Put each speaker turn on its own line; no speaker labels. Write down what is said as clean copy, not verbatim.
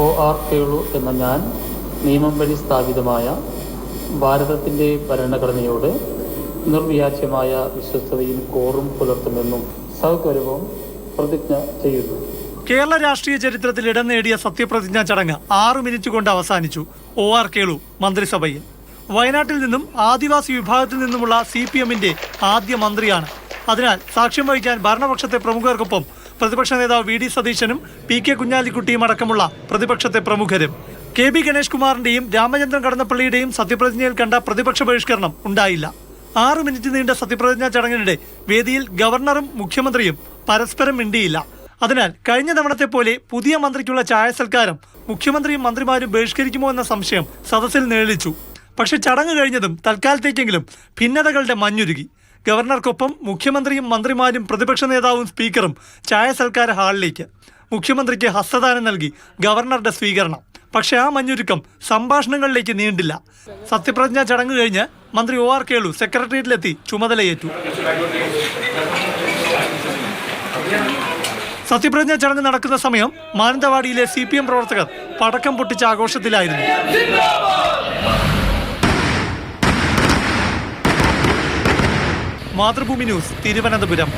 OR Kelu എന്ന ഞാൻ നിയമം വഴി സ്ഥാപിതമായ ഭാരതത്തിൻ്റെ ഭരണഘടനയോട് നിർവ്യാജ്യമായ വിശ്വസ്തതയും കോറും പുലർത്തുമെന്നും സഗൗരവം പ്രതിജ്ഞ ചെയ്യുന്നു.
കേരള രാഷ്ട്രീയ ചരിത്രത്തിൽ ഇടം നേടിയ സത്യപ്രതിജ്ഞാ ചടങ്ങ് 6 മിനിറ്റ് കൊണ്ട് അവസാനിച്ചു. OR കേളു മന്ത്രിസഭയിൽ. വയനാട്ടിൽ നിന്നും ആദിവാസി വിഭാഗത്തിൽ നിന്നുമുള്ള CPM-ന്റെ ആദ്യ മന്ത്രിയാണ്. അതിനാൽ സാക്ഷ്യം വഹിക്കാൻ ഭരണപക്ഷത്തെ പ്രമുഖർക്കൊപ്പം പ്രതിപക്ഷ നേതാവ് VD സതീശനും PK കുഞ്ഞാലിക്കുട്ടിയും അടക്കമുള്ള പ്രതിപക്ഷത്തെ പ്രമുഖരും. KB ഗണേഷ് കുമാറിന്റെയും രാമചന്ദ്രൻ കടന്നപ്പള്ളിയുടെയും സത്യപ്രതിജ്ഞയിൽ കണ്ട പ്രതിപക്ഷ ബഹിഷ്കരണം ഉണ്ടായില്ല. 6 മിനിറ്റ് നീണ്ട സത്യപ്രതിജ്ഞാ ചടങ്ങിനിടെ വേദിയിൽ ഗവർണറും മുഖ്യമന്ത്രിയും പരസ്പരം മിണ്ടിയില്ല. അതിനാൽ കഴിഞ്ഞ തവണത്തെ പോലെ പുതിയ മന്ത്രിക്കുള്ള ചായ സൽക്കാരം മുഖ്യമന്ത്രിയും മന്ത്രിമാരും ബഹിഷ്കരിക്കുമോ എന്ന സംശയം സദസ്സിൽ നേളിച്ചു. പക്ഷെ ചടങ്ങ് കഴിഞ്ഞതും തൽക്കാലത്തേക്കെങ്കിലും ഭിന്നതകളുടെ മഞ്ഞുരുകി. ഗവർണർക്കൊപ്പം മുഖ്യമന്ത്രിയും മന്ത്രിമാരും പ്രതിപക്ഷ നേതാവും സ്പീക്കറും ചായ സൽക്കാര ഹാളിലേക്ക്. മുഖ്യമന്ത്രിക്ക് ഹസ്തദാനം നൽകി ഗവർണറുടെ സ്വീകരണം. പക്ഷെ ആ മഞ്ഞുരുക്കം സംഭാഷണങ്ങളിലേക്ക് നീണ്ടില്ല. സത്യപ്രതിജ്ഞാ ചടങ്ങ് കഴിഞ്ഞ് മന്ത്രി OR കേളു സെക്രട്ടേറിയറ്റിലെത്തി ചുമതലയേറ്റു. സത്യപ്രതിജ്ഞാ ചടങ്ങ് നടക്കുന്ന സമയം മാനന്തവാടിയിലെ CPM പ്രവർത്തകർ പടക്കം പൊട്ടിച്ച ആഘോഷത്തിലായിരുന്നു. മാതൃഭൂമി ന്യൂസ്, തിരുവനന്തപുരം.